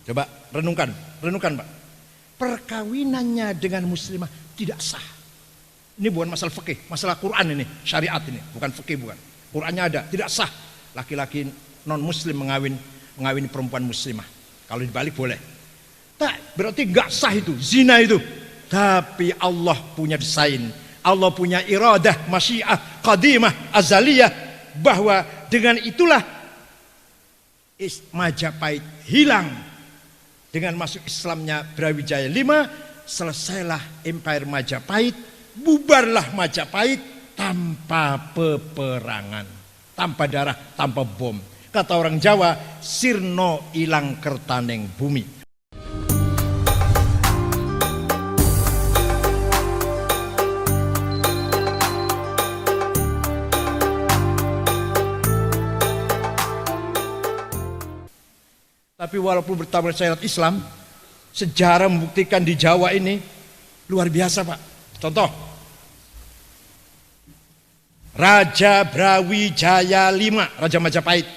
Coba renungkan Pak. Perkawinannya dengan muslimah tidak sah. Ini bukan masalah fikih, masalah Quran ini, syariat ini, bukan fikih, bukan. Qurannya ada, tidak sah laki-laki non muslim mengawini perempuan muslimah. Kalau dibalik boleh. Tak, berarti nggak sah itu, zina itu. Tapi Allah punya desain, Allah punya iradah, masyiah, qadimah, azaliyah, bahwa dengan itulah Majapahit hilang. Dengan masuk Islamnya Brawijaya V, selesailah Empire Majapahit, bubarlah Majapahit tanpa peperangan, tanpa darah, tanpa bom. Kata orang Jawa, sirno ilang kertaneng bumi. Tapi walaupun bertabur syariat Islam, sejarah membuktikan di Jawa ini luar biasa, Pak. Contoh, Raja Brawijaya V, Raja Majapahit,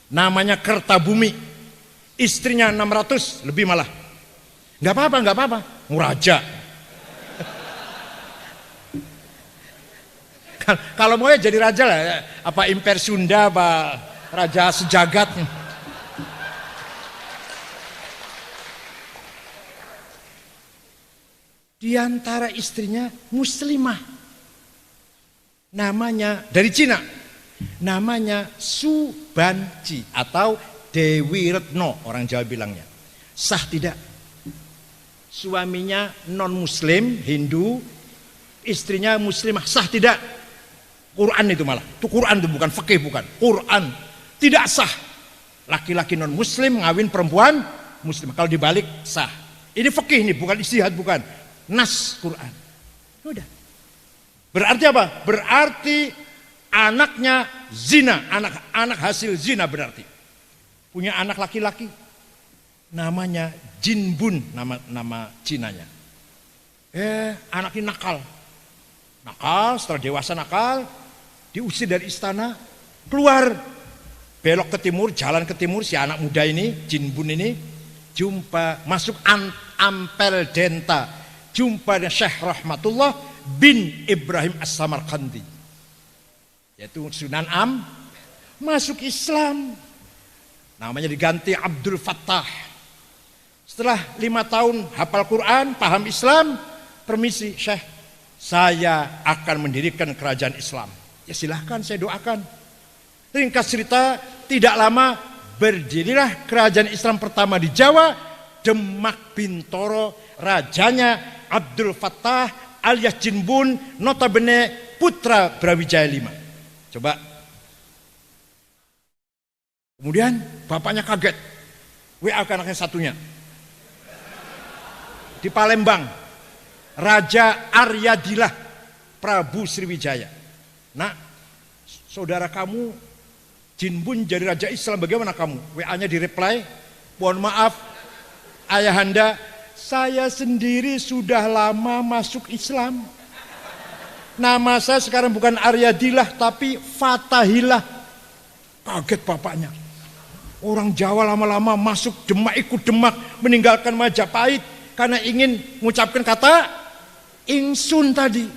namanya Kertabumi, istrinya 600 lebih malah. Nggak apa-apa, mau raja. Kalau mau ya jadi raja lah, apa Imper Sunda, apa raja sejagat. Di antara istrinya muslimah, namanya dari Cina, namanya Subanci atau Dewi Retno, orang Jawa bilangnya. Sah tidak? Suaminya non muslim, Hindu, istrinya muslimah, sah tidak? Quran itu malah, itu Quran itu, bukan fikih, bukan Quran. Tidak sah laki-laki non muslim ngawin perempuan muslimah. Kalau dibalik sah. Ini fikih nih, bukan ijtihad, bukan nas Quran. Udah. Berarti apa? Berarti anaknya zina, anak hasil zina berarti. Punya anak laki-laki, namanya Jinbun, nama Cinanya. Anaknya nakal, setelah dewasa nakal, diusir dari istana, keluar, belok ke timur, jalan ke timur, si anak muda ini, Jinbun ini, masuk Ampel Denta, jumpa dengan Syekh Rahmatullah bin Ibrahim As-Samarqandi, yaitu Sunan Am, masuk Islam, namanya diganti Abdul Fattah. Setelah 5 tahun hafal Quran, paham Islam, permisi Syekh, saya akan mendirikan kerajaan Islam. Ya silahkan, saya doakan. Ringkas cerita, tidak lama berdirilah kerajaan Islam pertama di Jawa, Demak Bintoro, rajanya Abdul Fattah alias Jinbun, notabene putra Brawijaya V. Coba. Kemudian bapaknya kaget, WA ke anaknya satunya. Di Palembang, Raja Aryadillah Prabu Sriwijaya. Nah, saudara kamu Jinbun jadi raja Islam, bagaimana kamu? WA-nya di reply, mohon maaf ayahanda, saya sendiri sudah lama masuk Islam. Nama saya sekarang bukan Aryadillah tapi Fatahillah. Kaget bapaknya. Orang Jawa lama-lama masuk Demak, ikut Demak, meninggalkan Majapahit karena ingin mengucapkan kata ingsun tadi.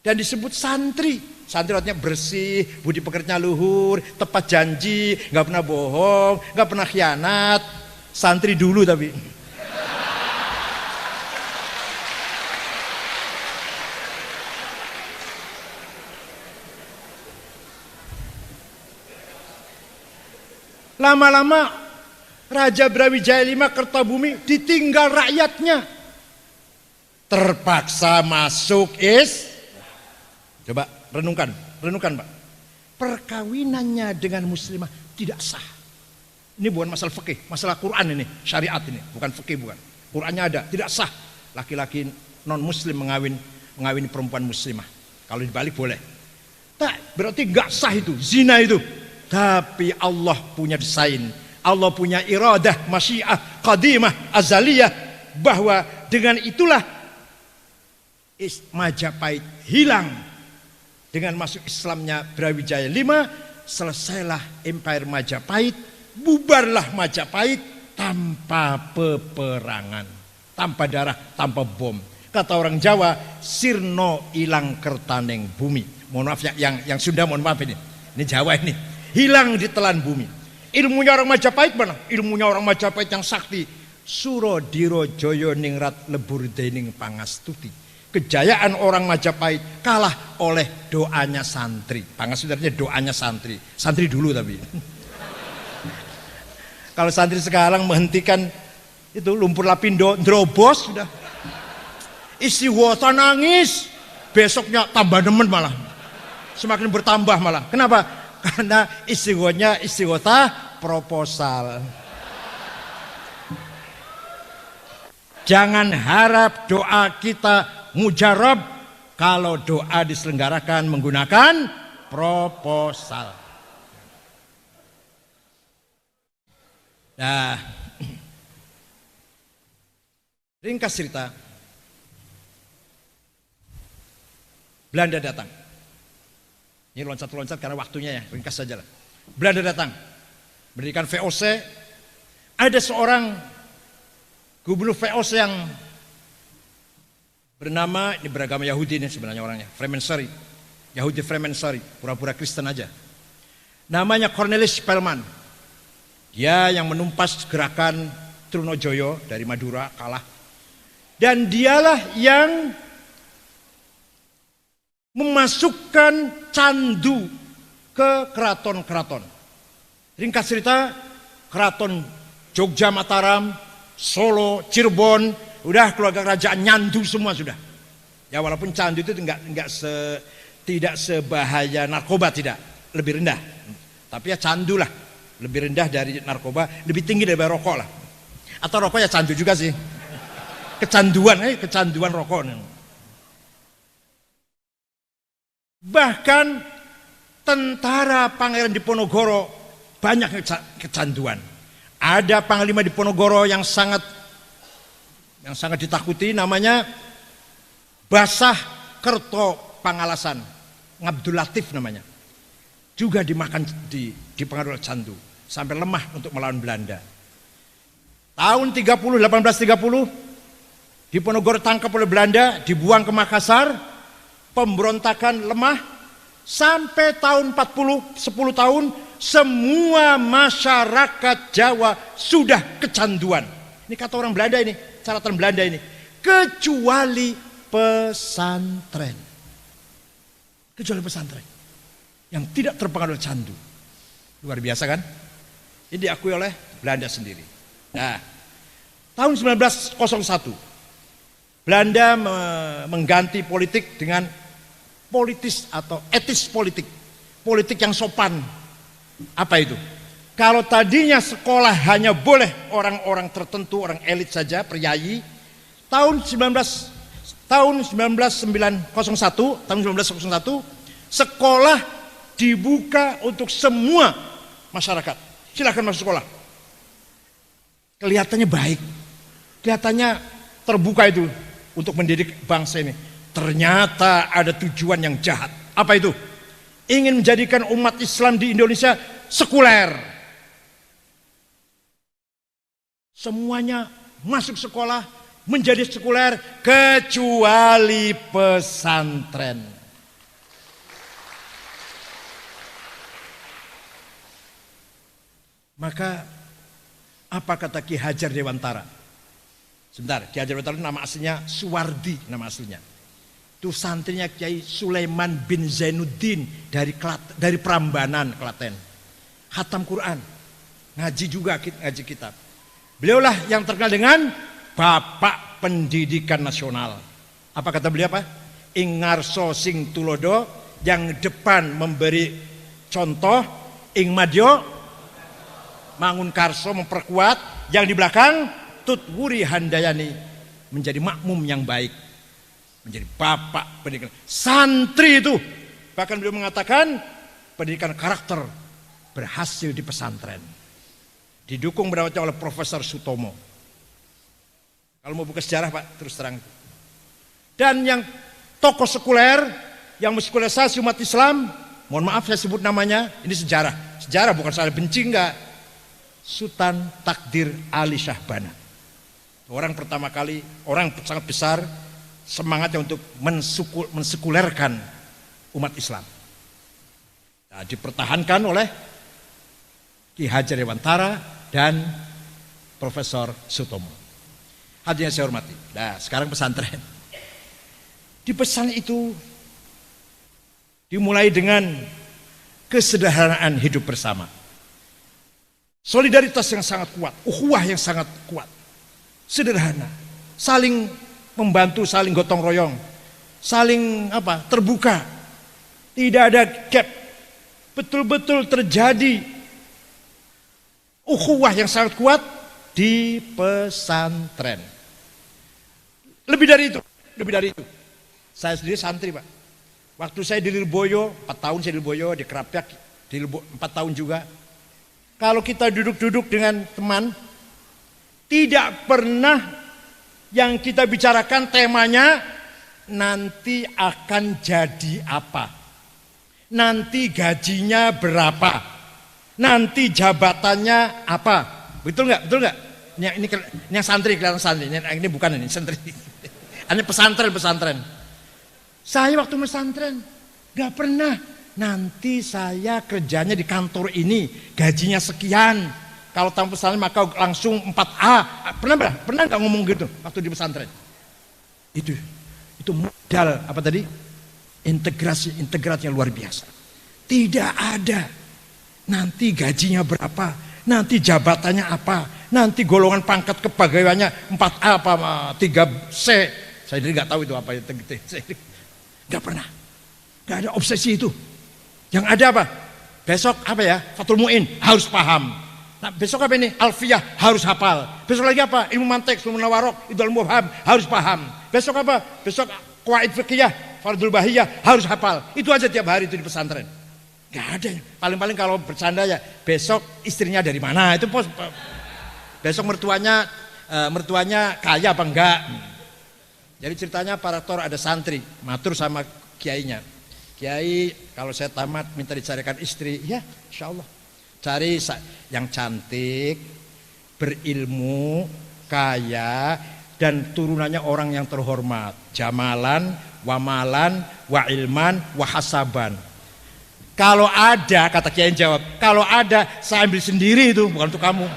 Dan disebut santri. Santri artinya bersih, budi pekertinya luhur, tepat janji, nggak pernah bohong, nggak pernah khianat. Santri dulu tapi. Lama-lama Raja Brawijaya V Kertabumi ditinggal rakyatnya, terpaksa masuk Coba renungkan Pak. Perkawinannya dengan muslimah tidak sah. Ini bukan masalah fikih, masalah Quran ini, syariat ini, bukan fikih, bukan. Qurannya ada, tidak sah laki-laki non muslim mengawini perempuan muslimah. Kalau dibalik boleh. Tak, berarti nggak sah itu, zina itu. Tapi Allah punya desain, Allah punya iradah, masyiah, qadimah, azaliyah, bahwa dengan itulah Majapahit hilang. Dengan masuk Islamnya Brawijaya V, selesailah Empire Majapahit, bubarlah Majapahit tanpa peperangan, tanpa darah, tanpa bom. Kata orang Jawa, sirno ilang kertaneng bumi. Mohon maaf yang Sunda, mohon maaf ini. Ini Jawa ini. Hilang ditelan bumi. Ilmunya orang Majapahit mana? Ilmunya orang Majapahit yang sakti. Suro diro joyo ningrat lebur dening pangastuti. Kejayaan orang Majapahit kalah oleh doanya santri. Pangastuti doanya santri. Santri dulu tapi. Kalau santri sekarang menghentikan itu lumpur lapindo, drobos sudah. Isi wota nangis, besoknya tambah demen malah. Semakin bertambah malah. Kenapa? Karena isi wota proposal. Jangan harap doa kita mujarab kalau doa diselenggarakan menggunakan proposal. Nah, ringkas cerita, Belanda datang. Ini loncat-loncat karena waktunya ya, ringkas saja lah. Belanda datang, mendirikan VOC. Ada seorang gubernur VOC yang bernama, ini beragama Yahudi ini sebenarnya orangnya, Fremensorry, Yahudi Fremensorry, pura-pura Kristen aja. Namanya Cornelis Spelman. Dia yang menumpas gerakan Trunojoyo dari Madura kalah. Dan dialah yang memasukkan candu ke keraton-keraton. Ringkas cerita, keraton Jogja, Mataram, Solo, Cirebon, udah keluarga kerajaan nyandu semua sudah. Ya walaupun candu itu tidak sebahaya narkoba, tidak, lebih rendah. Tapi ya candu lah, lebih rendah dari narkoba, lebih tinggi dari rokok lah. Atau rokok ya candu juga sih. Kecanduan rokok. Bahkan tentara Pangeran Diponegoro banyak kecanduan. Ada panglima Diponegoro yang sangat ditakuti, namanya Basah Kerto Pangalasan, Ngabdul Latif namanya. Juga dimakan dipengaruhi oleh candu sampai lemah untuk melawan Belanda. Tahun 1830 Diponegoro tangkap oleh Belanda, dibuang ke Makassar, pemberontakan lemah sampai tahun 40, 10 tahun semua masyarakat Jawa sudah kecanduan. Ini kata orang Belanda ini, catatan Belanda ini, kecuali pesantren. Kecuali pesantren yang tidak terpengaruh candu. Luar biasa kan? Ini diakui oleh Belanda sendiri. Nah, tahun 1901 Belanda mengganti politik dengan politis atau etis politik. Politik yang sopan. Apa itu? Kalau tadinya sekolah hanya boleh orang-orang tertentu, orang elit saja, priayi, tahun 1901 sekolah dibuka untuk semua masyarakat. Silakan masuk sekolah. Kelihatannya baik, kelihatannya terbuka itu untuk mendidik bangsa ini. Ternyata ada tujuan yang jahat. Apa itu? Ingin menjadikan umat Islam di Indonesia sekuler. Semuanya masuk sekolah menjadi sekuler kecuali pesantren. Maka apa kata Ki Hajar Dewantara? Sebentar, Ki Hajar Dewantara nama aslinya Suwardi, nama aslinya. Itu santrinya Kiai Sulaiman bin Zainuddin dari Prambanan, Klaten. Khatam Quran, ngaji juga, ngaji kitab. Beliaulah yang terkenal dengan Bapak Pendidikan Nasional. Apa kata beliau apa? Ing ngarso sing tulodo, yang depan memberi contoh, ing madyo mangun karso memperkuat, yang di belakang tutwuri handayani menjadi makmum yang baik, menjadi bapak pendidikan. Santri itu bahkan beliau mengatakan pendidikan karakter berhasil di pesantren. Didukung berawatnya oleh Profesor Sutomo. Kalau mau buka sejarah Pak, terus terang. Dan yang tokoh sekuler, yang mensekulerisasi umat Islam, mohon maaf saya sebut namanya, ini sejarah. Sejarah bukan soal benci enggak. Sultan Takdir Ali Syahbana. Orang pertama kali, orang sangat besar semangatnya untuk mensekulerkan umat Islam. Nah, dipertahankan oleh Ki Hajar Dewantara dan Profesor Sutomo. Hadirin saya hormati. Nah, sekarang pesantren. Di pesan itu dimulai dengan kesederhanaan hidup bersama. Solidaritas yang sangat kuat, ukhuwah yang sangat kuat. Sederhana, saling membantu, saling gotong royong, saling terbuka. Tidak ada gap. Betul-betul terjadi ukhuwah yang sangat kuat di pesantren. Lebih dari itu. Saya sendiri santri, Pak. Waktu saya di Lirboyo, 4 tahun saya di Lirboyo, di Krapyak, di 4 tahun juga. Kalau kita duduk-duduk dengan teman, tidak pernah yang kita bicarakan temanya nanti akan jadi apa, nanti gajinya berapa, nanti jabatannya apa. Betul nggak? Ini yang santri, kelihatan santri. Ini bukan ini santri. Ini pesantren. Saya waktu pesantren nggak pernah. Nanti saya kerjanya di kantor ini, gajinya sekian. Kalau tamu pesantren maka langsung 4A. Pernah nggak ngomong gitu waktu di pesantren? Itu modal apa tadi? Integrasinya luar biasa. Tidak ada. Nanti gajinya berapa? Nanti jabatannya apa? Nanti golongan pangkat kepegawaiannya 4A apa 3C. Saya sendiri nggak tahu itu apa itu. Nggak pernah. Nggak ada obsesi itu. Yang ada apa? Besok apa ya? Fathul Mu'in harus paham. Nah, besok apa ini? Alfiyah harus hafal. Besok lagi apa? Ilmu mantik, ilmu nawarok, idul mubham harus paham. Besok apa? Besok qawaid fiqhiyah, fardul bahiyah harus hafal. Itu aja tiap hari itu di pesantren. Nggak ada. Paling-paling kalau bercanda ya, besok istrinya dari mana? Itu besok mertuanya kaya apa enggak? Jadi ceritanya para rektor ada santri matur sama kiainya. Kiai, kalau saya tamat minta dicarikan istri, ya insya Allah. Cari yang cantik, berilmu, kaya, dan turunannya orang yang terhormat. Jamalan, wamalan, wa ilman, wa hasaban. Kalau ada, kata kiai jawab, kalau ada saya ambil sendiri itu, bukan untuk kamu.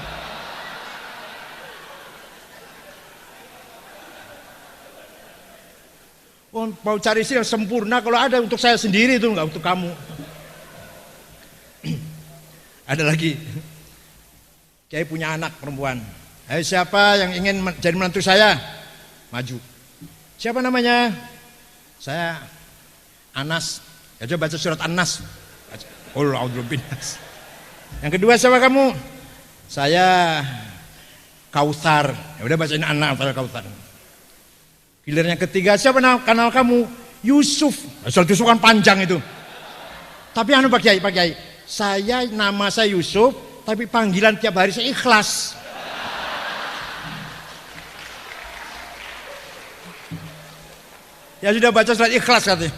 Mau cari istri yang sempurna, kalau ada untuk saya sendiri itu, enggak untuk kamu. Ada lagi, Kiai punya anak perempuan. Hai, siapa yang ingin jadi menantu saya? Maju. Siapa namanya? Saya Anas. Ya, coba baca surat An-Nas. Yang kedua siapa kamu? Saya Kautsar. Ya udah bacain Anas atau Kautsar. Giliran yang ketiga, siapa kenal kamu? Yusuf. Soal Yusuf kan panjang itu. Tapi Pak Kiai, nama saya Yusuf, tapi panggilan tiap hari saya Ikhlas. Ya sudah baca surat Ikhlas katanya.